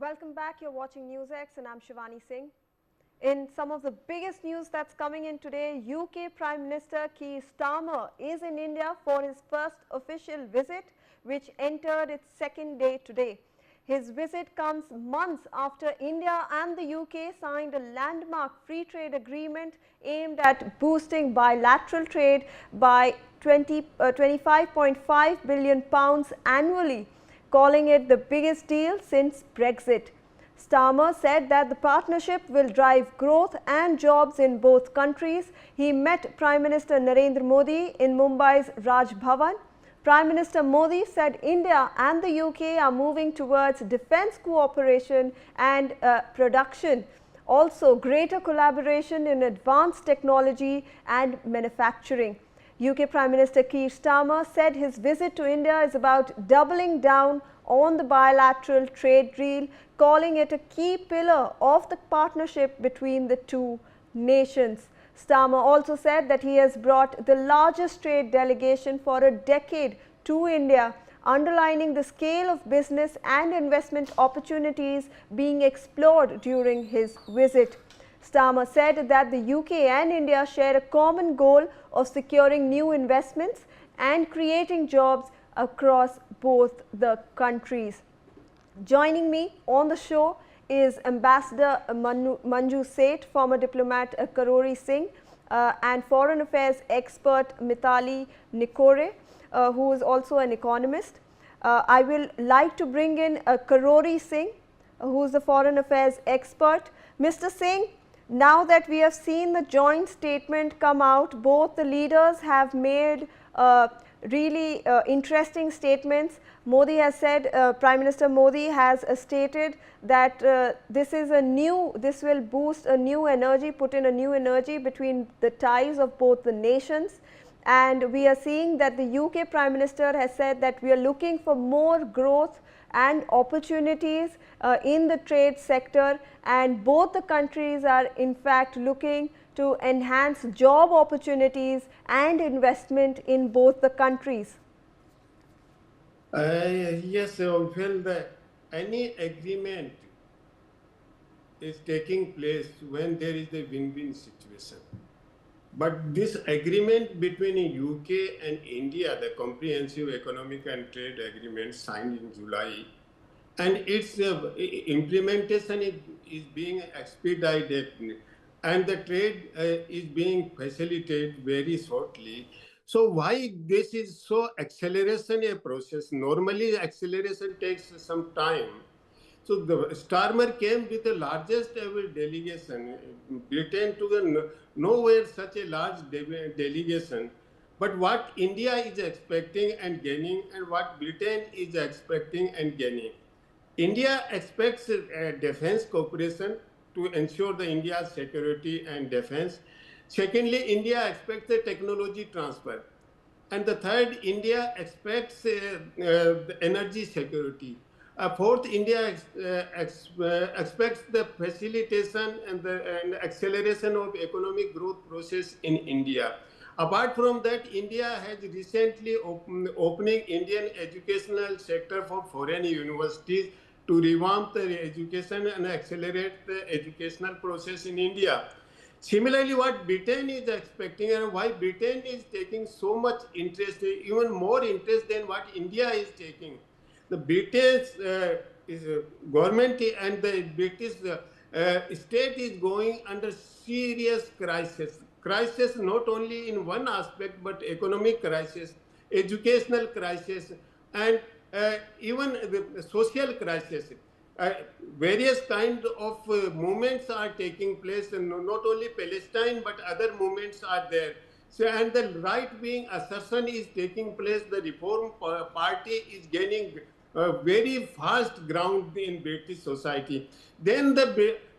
Welcome back. You're watching NewsX and I'm Shivani Singh. In some of the biggest news that's coming in today, UK Prime Minister Keir Starmer is in India for his first official visit, which entered its second day today. His visit comes months after India and the UK signed a landmark free trade agreement aimed at boosting bilateral trade by £25.5 billion annually, calling it the biggest deal since Brexit. Starmer said that the partnership will drive growth and jobs in both countries. He met Prime Minister Narendra Modi in Mumbai's Raj Bhavan. Prime Minister Modi said India and the UK are moving towards defence cooperation and production. Also, greater collaboration in advanced technology and manufacturing. UK Prime Minister Keir Starmer said his visit to India is about doubling down on the bilateral trade deal, calling it a key pillar of the partnership between the two nations. Starmer also said that he has brought the largest trade delegation for a decade to India, underlining the scale of business and investment opportunities being explored during his visit. Starmer said that the UK and India share a common goal of securing new investments and creating jobs across both the countries. Joining me on the show is Ambassador Manju Seth, former diplomat Karori Singh, and foreign affairs expert Mitali Nikore, who is also an economist. I will like to bring in Karori Singh, who is the foreign affairs expert. Mr. Singh, now that we have seen the joint statement come out, both the leaders have made really interesting statements. Modi has said, Prime Minister Modi has stated that this will boost a new energy, put in a new energy between the ties of both the nations. And we are seeing that the UK Prime Minister has said that we are looking for more growth and opportunities in the trade sector, and both the countries are in fact looking to enhance job opportunities and investment in both the countries. Yes, I feel that any agreement is taking place when there is a win-win situation. But this agreement between UK and India, the Comprehensive Economic and Trade Agreement signed in July, and its implementation is being expedited, and the trade is being facilitated very shortly. So why this is so acceleration a process? Normally acceleration takes some time. So the Starmer came with the largest ever delegation. Britain took nowhere such a large delegation. But what India is expecting and gaining, and what Britain is expecting and gaining. India expects defense cooperation to ensure the India's security and defense. Secondly, India expects the technology transfer. And the third, India expects the energy security. Fourth, India expects the facilitation and the acceleration of economic growth process in India. Apart from that, India has recently opening Indian educational sector for foreign universities to revamp the education and accelerate the educational process in India. Similarly, what Britain is expecting and why Britain is taking so much interest, even more interest than what India is taking. The British government and the British state is going under serious crisis. Crisis not only in one aspect, but economic crisis, educational crisis, and even the social crisis. Various kinds of movements are taking place, and not only Palestine, but other movements are there. So, and the right-wing assertion is taking place. The Reform Party is gaining very fast ground in British society. Then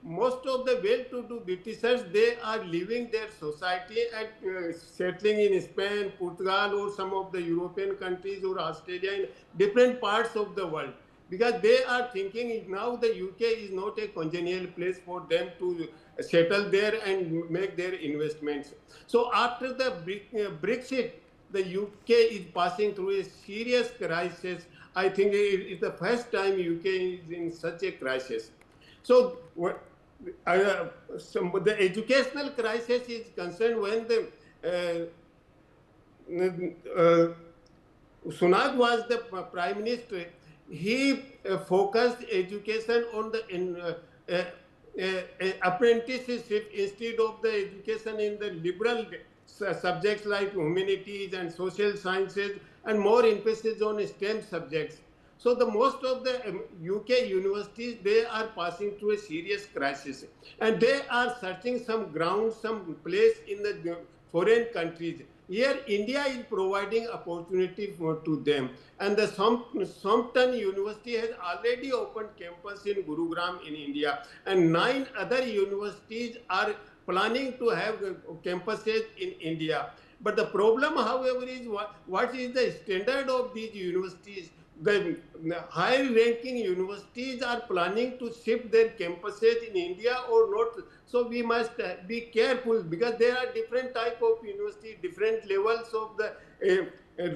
most of the well-to-do Britishers, they are leaving their society and settling in Spain, Portugal, or some of the European countries, or Australia, in different parts of the world, because they are thinking now the UK is not a congenial place for them to settle there and make their investments. So after the Brexit, the UK is passing through a serious crisis I think it's the first time UK is in such a crisis. So the educational crisis is concerned when the Sunak was the prime minister. He focused education on the apprenticeship instead of the education in the liberal subjects like humanities and social sciences, and more emphasis on STEM subjects. So the most of the UK universities, they are passing through a serious crisis, and they are searching some ground, some place in the foreign countries. Here, India is providing opportunity to them, and the Sompton University has already opened campus in Gurugram in India, and 9 other universities are planning to have campuses in India. But the problem, however, is what is the standard of these universities? The higher ranking universities are planning to shift their campuses in India or not. So we must be careful, because there are different type of universities, different levels of the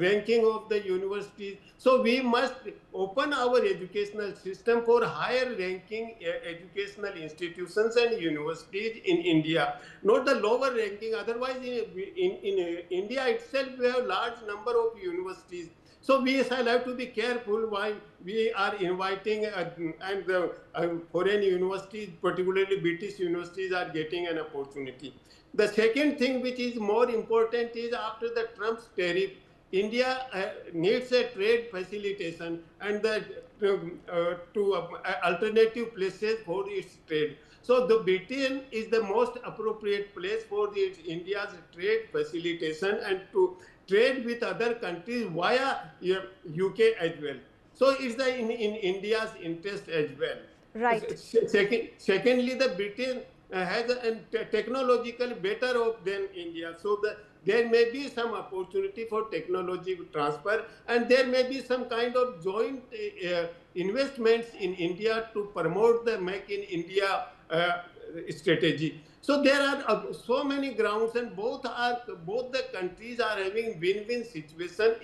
ranking of the universities. So we must open our educational system for higher ranking educational institutions and universities in India, not the lower ranking. Otherwise, in India itself, we have large number of universities. So we shall have to be careful while we are inviting and the foreign universities, particularly British universities, are getting an opportunity. The second thing which is more important is, after the Trump's tariff, India needs a trade facilitation and the to alternative places for its trade. So the Britain is the most appropriate place for India's trade facilitation and to trade with other countries via UK as well. So it's in India's interest as well. Right. Secondly, the Britain has a technological better off than India. So there may be some opportunity for technology transfer, and there may be some kind of joint investments in India to promote the Make in India strategy. So there are so many grounds, and both the countries are having win-win situation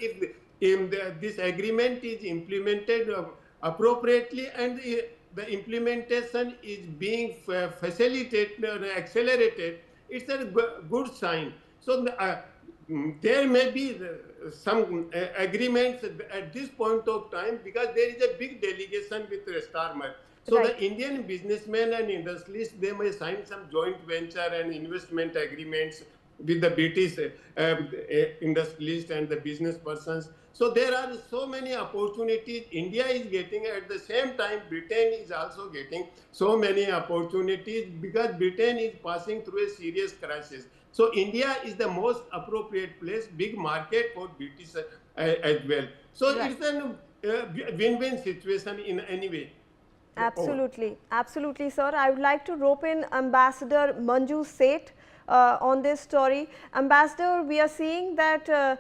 if this agreement is implemented appropriately, and the implementation is being facilitated or accelerated. It's a good sign. So there may be some agreements at this point of time, because there is a big delegation with Starmer. So Right. the Indian businessmen and industrialists, they may sign some joint venture and investment agreements with the British industrialists and the business persons. So there are so many opportunities India is getting. At the same time, Britain is also getting so many opportunities, because Britain is passing through a serious crisis. So India is the most appropriate place, big market for British as well. So Right. it's a win-win situation in any way. Over. Absolutely, absolutely, sir. I would like to rope in Ambassador Manju Seth on this story. Ambassador, we are seeing that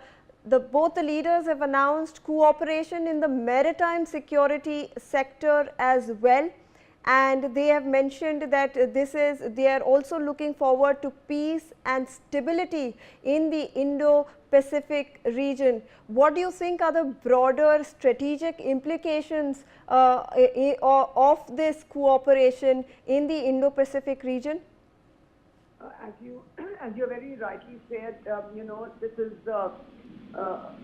both the leaders have announced cooperation in the maritime security sector as well, and they have mentioned that they are also looking forward to peace and stability in the Indo-Pacific region. What do you think are the broader strategic implications of this cooperation in the Indo-Pacific region? As you very rightly said, this is,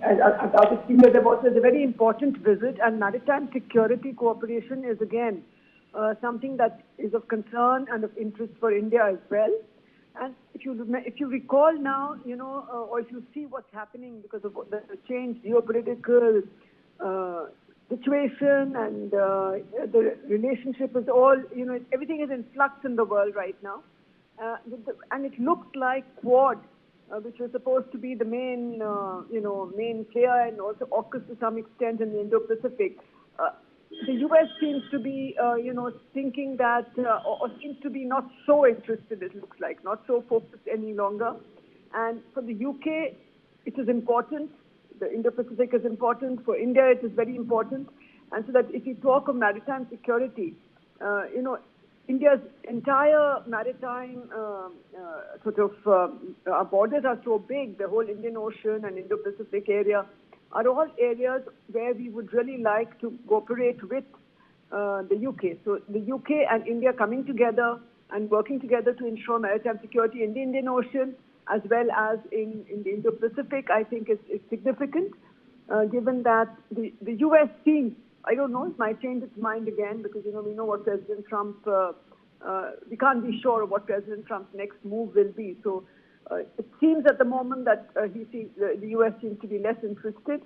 as other speakers have also, it's a very important visit, and maritime security cooperation is again something that is of concern and of interest for India as well. And if you recall now, or if you see what's happening because of the changed geopolitical situation and the relationship is all, everything is in flux in the world right now. And it looked like Quad, which was supposed to be the main, main player and also AUKUS to some extent in the Indo-Pacific. The U.S. seems to be, thinking that, or seems to be not so interested, it looks like, not so focused any longer. And for the UK, it is important. The Indo-Pacific is important. For India, it is very important. And so that if you talk of maritime security, India's entire maritime our borders are so big, the whole Indian Ocean and Indo-Pacific area. are all areas where we would really like to cooperate with the UK. So the UK and India coming together and working together to ensure maritime security in the Indian Ocean as well as in the Indo-Pacific, I think is significant, given that the US seems, I don't know, it might change its mind again because, we know what President Trump, we can't be sure of what President Trump's next move will be. So it seems at the moment that the US seems to be less interested.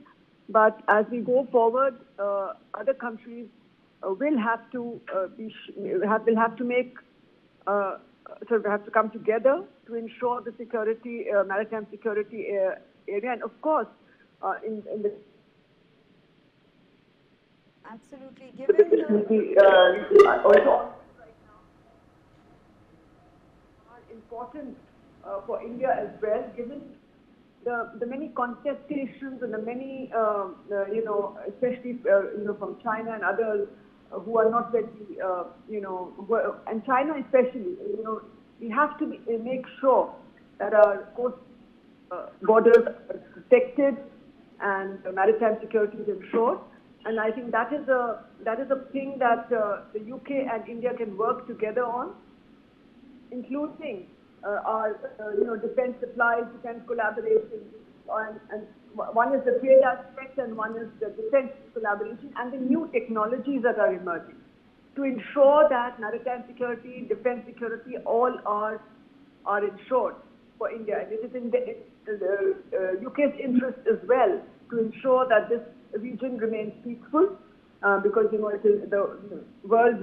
But as we go forward, other countries will have to have to come together to ensure the security, maritime security area, and of course, in the Absolutely. Given also are important for India as well, given the many contestations and the many, especially from China and others who are not very, and China especially, we have to make sure that our coast borders are protected and maritime security is ensured. And I think that is a thing that the UK and India can work together on, including our defense supplies, defense collaboration, and one is the trade aspect and one is the defense collaboration and the new technologies that are emerging to ensure that maritime security, defense security, all are ensured for India. And it is in the UK's interest as well to ensure that this region remains peaceful, because it is the world's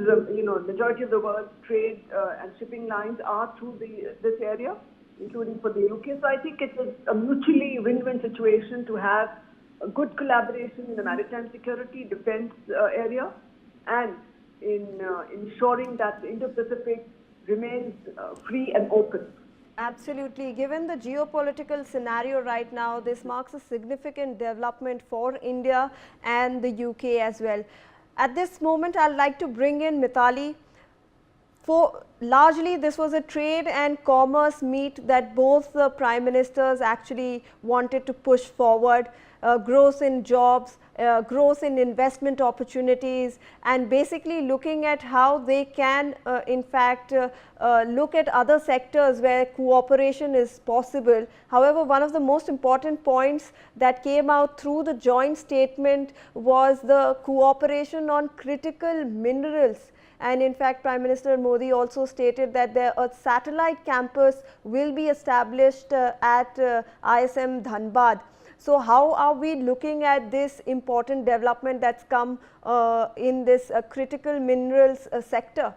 majority of the world's trade and shipping lines are through this area, including for the UK. So I think it is a mutually win-win situation to have a good collaboration in the maritime security defense area, and in ensuring that the Indo-Pacific remains free and open. Absolutely. Given the geopolitical scenario right now, this marks a significant development for India and the UK as well. At this moment, I'd like to bring in Mithali. Largely, this was a trade and commerce meet that both the prime ministers actually wanted to push forward, growth in jobs, growth in investment opportunities, and basically looking at how they can in fact look at other sectors where cooperation is possible. However, one of the most important points that came out through the joint statement was the cooperation on critical minerals. And in fact, Prime Minister Modi also stated that a satellite campus will be established at ISM Dhanbad. So how are we looking at this important development that's come in this critical minerals sector?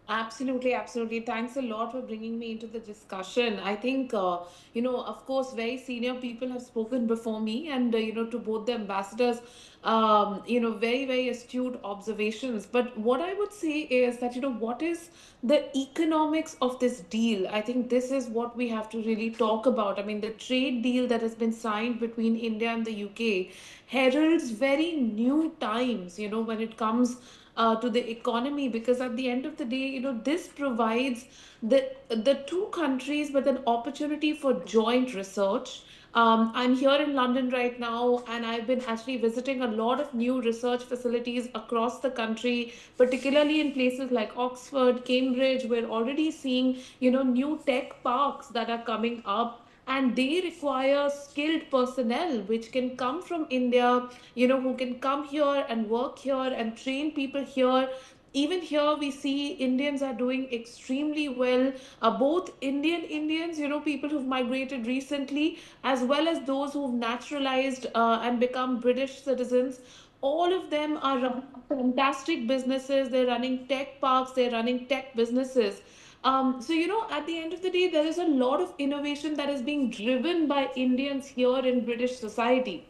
Absolutely, absolutely. Thanks a lot for bringing me into the discussion. I think, of course, very senior people have spoken before me, and, to both the ambassadors, very, very astute observations. But what I would say is that, what is the economics of this deal? I think this is what we have to really talk about. I mean, the trade deal that has been signed between India and the UK heralds very new times, when it comes to the economy, because at the end of the day, this provides the two countries with an opportunity for joint research. I'm here in London right now, and I've been actually visiting a lot of new research facilities across the country, particularly in places like Oxford, Cambridge. We're already seeing, new tech parks that are coming up, and they require skilled personnel which can come from India, who can come here and work here and train people here. Even here we see Indians are doing extremely well, both Indians, people who've migrated recently, as well as those who've naturalized and become British citizens. All of them are running fantastic businesses. They're running tech parks, they're running tech businesses. So, at the end of the day, there is a lot of innovation that is being driven by Indians here in British society.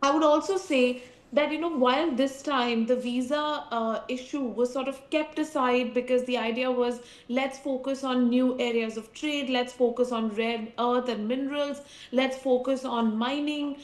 I would also say that, while this time the visa issue was sort of kept aside because the idea was, let's focus on new areas of trade, let's focus on rare earth and minerals, let's focus on mining.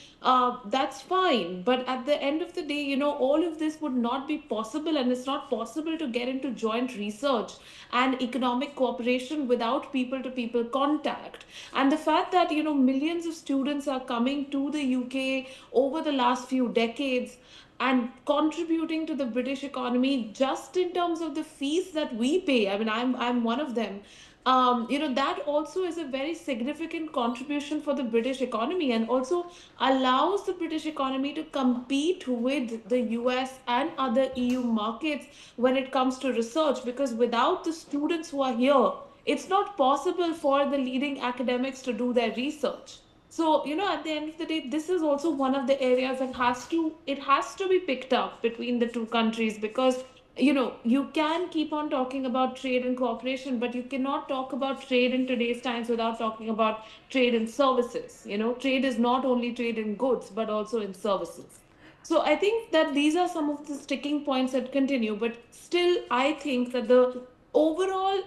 That's fine, but at the end of the day, all of this would not be possible, and it's not possible to get into joint research and economic cooperation without people to people contact. And the fact that, millions of students are coming to the UK over the last few decades and contributing to the British economy just in terms of the fees that we pay. I mean, I'm one of them. That also is a very significant contribution for the British economy, and also allows the British economy to compete with the US and other EU markets when it comes to research. Because without the students who are here, it's not possible for the leading academics to do their research. So, at the end of the day, this is also one of the areas that has to be picked up between the two countries. Because, you can keep on talking about trade and cooperation, but you cannot talk about trade in today's times without talking about trade in services. Trade is not only trade in goods, but also in services. So I think that these are some of the sticking points that continue, but still, I think that the overall,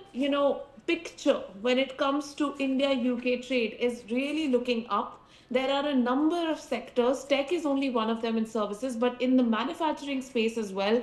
picture when it comes to India UK trade is really looking up. There are a number of sectors. Tech is only one of them in services, but in the manufacturing space as well,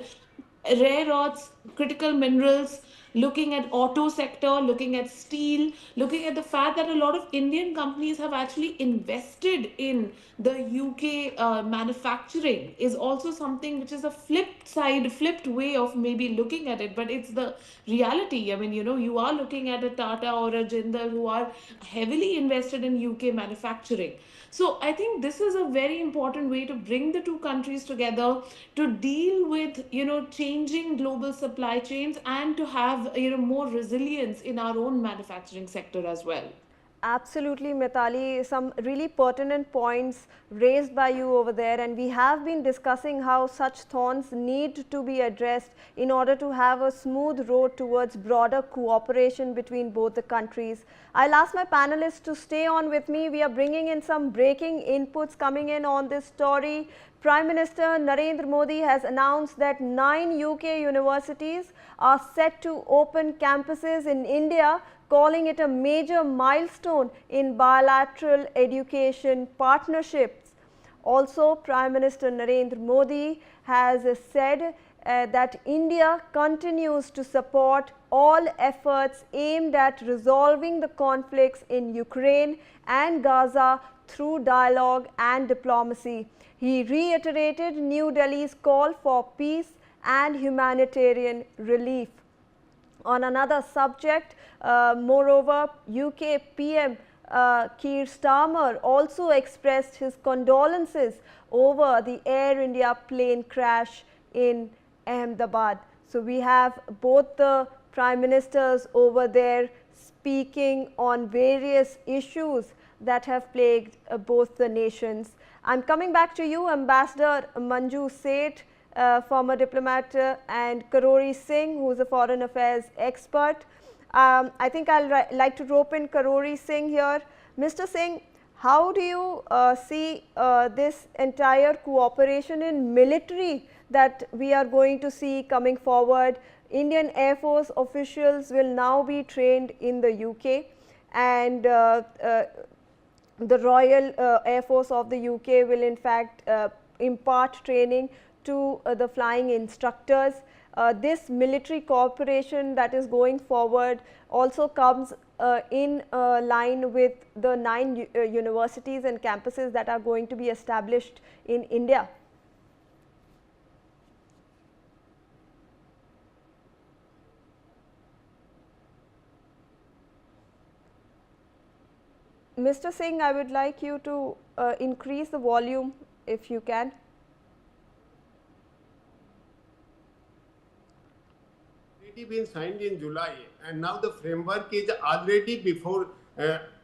rare earths, critical minerals, looking at auto sector, looking at steel, looking at the fact that a lot of Indian companies have actually invested in the UK manufacturing is also something which is a flipped way of maybe looking at it, but it's the reality. I mean, you are looking at a Tata or a Jindal who are heavily invested in UK manufacturing. So I think this is a very important way to bring the two countries together, to deal with, changing global supply chains, and to have, more resilience in our own manufacturing sector as well. Absolutely, Mitali. Some really pertinent points raised by you over there, and we have been discussing how such thorns need to be addressed in order to have a smooth road towards broader cooperation between both the countries. I'll ask my panelists to stay on with me. We are bringing in some breaking inputs coming in on this story. Prime Minister Narendra Modi has announced that 9 UK universities are set to open campuses in India, calling it a major milestone in bilateral education partnerships. Also, Prime Minister Narendra Modi has said that India continues to support all efforts aimed at resolving the conflicts in Ukraine and Gaza through dialogue and diplomacy. He reiterated New Delhi's call for peace and humanitarian relief. On another subject, moreover, UK PM Keir Starmer also expressed his condolences over the Air India plane crash in Ahmedabad. So we have both the prime ministers over there speaking on various issues that have plagued both the nations. I'm coming back to you, Ambassador Manju Seth, former diplomat, and Karori Singh, who is a foreign affairs expert. I think I'll like to rope in Karori Singh here. Mr. Singh, how do you see this entire cooperation in military that we are going to see coming forward? Indian Air Force officials will now be trained in the UK, and the Royal Air Force of the UK will in fact impart training to the flying instructors. This military cooperation that is going forward also comes in line with the 9 universities and campuses that are going to be established in India. Mr. Singh, I would like you to increase the volume if you can. Already been signed in July, and now the framework is already before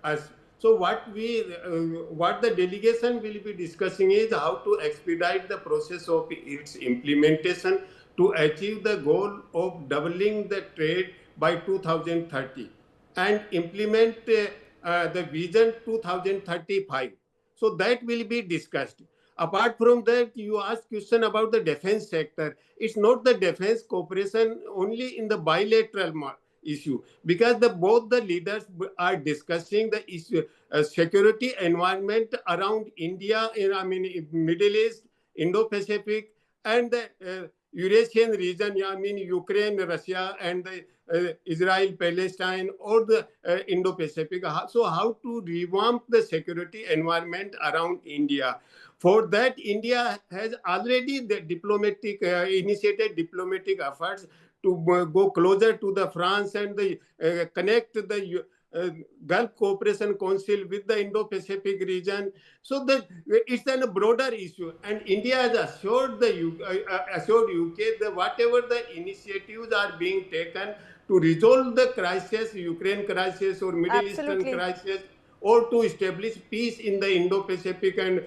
us. So what the delegation will be discussing is how to expedite the process of its implementation to achieve the goal of doubling the trade by 2030 and implement the vision 2035. So that will be discussed. Apart from that, you asked question about the defense sector. It's not the defense cooperation only in the bilateral issue, because both the leaders are discussing the issue, security environment around India, Middle East, Indo-Pacific, and the Eurasian region, Ukraine, Russia, and the Israel, Palestine, or the Indo-Pacific. So how to revamp the security environment around India? For that, India has already initiated diplomatic efforts to go closer to the France and connect the Gulf Cooperation Council with the Indo-Pacific region. So that it's a broader issue, and India has assured UK that whatever the initiatives are being taken to resolve the crisis, Ukraine crisis or Middle Eastern Absolutely. crisis, or to establish peace in the Indo-Pacific and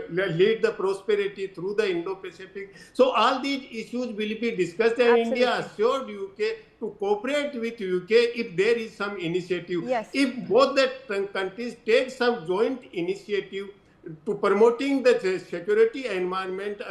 lead the prosperity through the Indo-Pacific. So all these issues will be discussed, and India Absolutely. assured UK to cooperate with UK if there is some initiative. Yes. If both the countries take some joint initiative to promoting the security environment,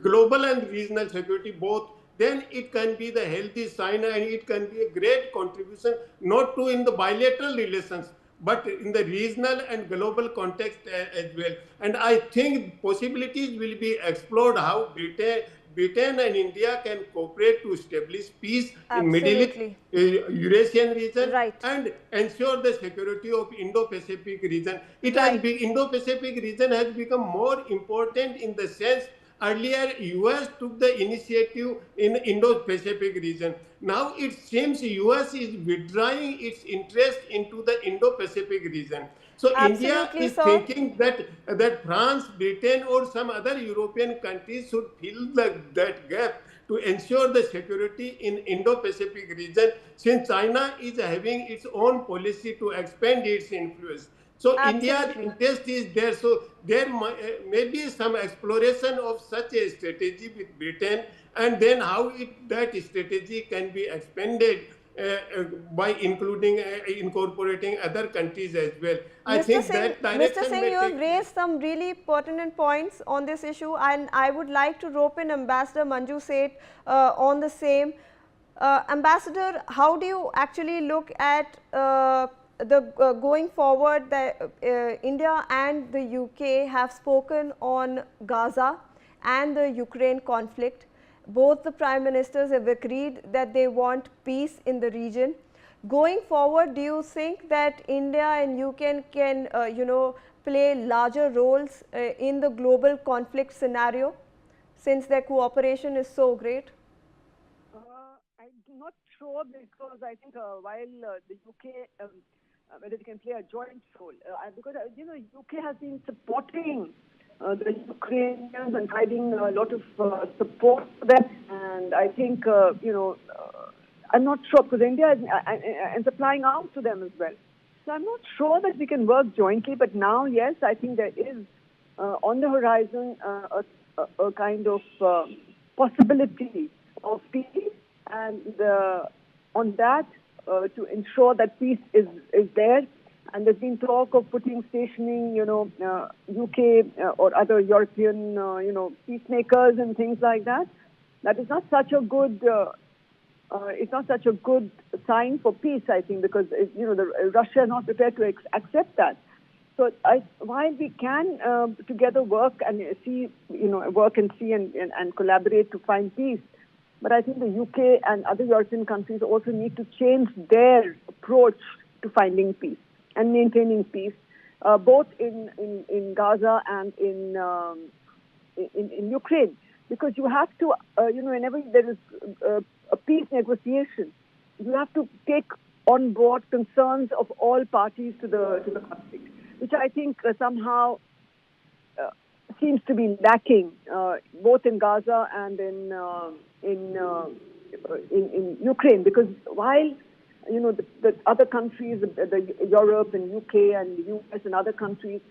global and regional security both, then it can be the healthy sign, and it can be a great contribution, not to in the bilateral relations, but in the regional and global context as well. And I think possibilities will be explored how Britain and India can cooperate to establish peace in Middle East, Absolutely. Eurasian region, Right. and ensure the security of Indo-Pacific region. Right. Indo-Pacific region has become more important in the sense earlier US took the initiative in Indo-Pacific region. Now it seems US is withdrawing its interest into the Indo-Pacific region. So India Absolutely, is sir. thinking that France, Britain, or some other European countries should fill that gap to ensure the security in Indo-Pacific region, since China is having its own policy to expand its influence. So India's Absolutely. interest is there. So there may be some exploration of such a strategy with Britain, and then how that strategy can be expanded by incorporating other countries as well. I think that Mr. direction Singh, may you have take place. raised some really pertinent points on this issue, and I would like to rope in Ambassador Manju Seth on the same. Ambassador, how do you actually look at the going forward that India and the UK have spoken on Gaza and the Ukraine conflict? Both the prime ministers have agreed that they want peace in the region. Going forward, do you think that India and UK can play larger roles in the global conflict scenario, since their cooperation is so great? I'm not sure, because I think while the UK, whether they can play a joint role, because UK has been supporting the Ukrainians and providing a lot of support for them, and I think I'm not sure, because India is supplying arms to them as well. So I'm not sure that we can work jointly, but now, yes, I think there is on the horizon a kind of possibility of peace, and on that, to ensure that peace is there. And there's been talk of stationing, UK or other European, peacemakers and things like that. That is not such a good. It's not such a good sign for peace, I think, because Russia is not prepared to accept that. So while we can together work and see, and collaborate to find peace, but I think the UK and other European countries also need to change their approach to finding peace and maintaining peace, both in Gaza and in Ukraine, because you have to, whenever there is a peace negotiation, you have to take on board concerns of all parties to the conflict, which I think somehow seems to be lacking, both in Gaza and in Ukraine, because while the other countries, the Europe and UK and the US and other countries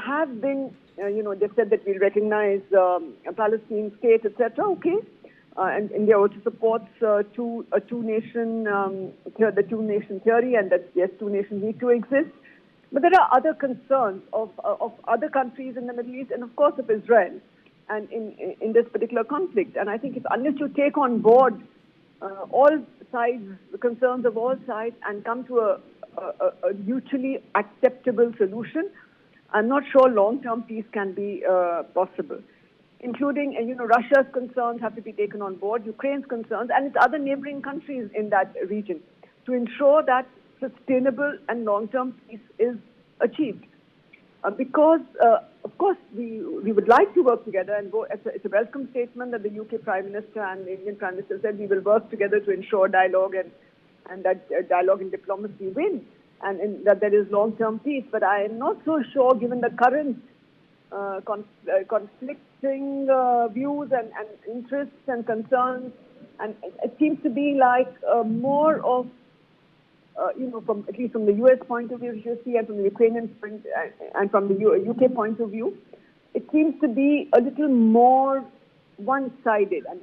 have been, they've said that we'll recognize a Palestinian state, etc. Okay, and India also supports the two-nation theory, and that yes, two nations need to exist. But there are other concerns of other countries in the Middle East and, of course, of Israel and in this particular conflict. And I think unless you take on board all sides, the concerns of all sides, and come to a mutually acceptable solution, I'm not sure long-term peace can be possible. Including, Russia's concerns have to be taken on board, Ukraine's concerns, and its other neighboring countries in that region, to ensure that sustainable and long-term peace is achieved. Because, of course, we would like to work together, and it's a welcome statement that the UK Prime Minister and the Indian Prime Minister said we will work together to ensure dialogue and that dialogue and diplomacy win, and that there is long-term peace. But I am not so sure, given the current conflicting views and interests and concerns, and it seems to be like more of from at least from the US point of view, you see, and from the Ukrainian point, and from the UK point of view, it seems to be a little more one-sided. And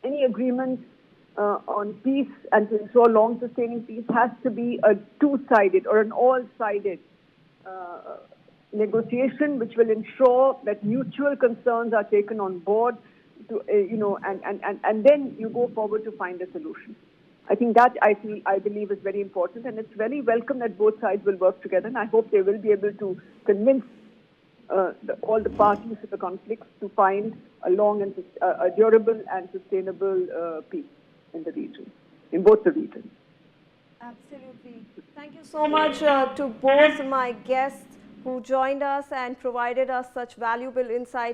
any agreement on peace and to ensure long-sustaining peace has to be a two-sided or an all-sided negotiation, which will ensure that mutual concerns are taken on board, and then you go forward to find a solution. I think that I believe is very important, and it's very welcome that both sides will work together, and I hope they will be able to convince all the parties to the conflicts to find a long and a durable and sustainable peace in the region, in both the regions. Absolutely. Thank you so much to both my guests who joined us and provided us such valuable insight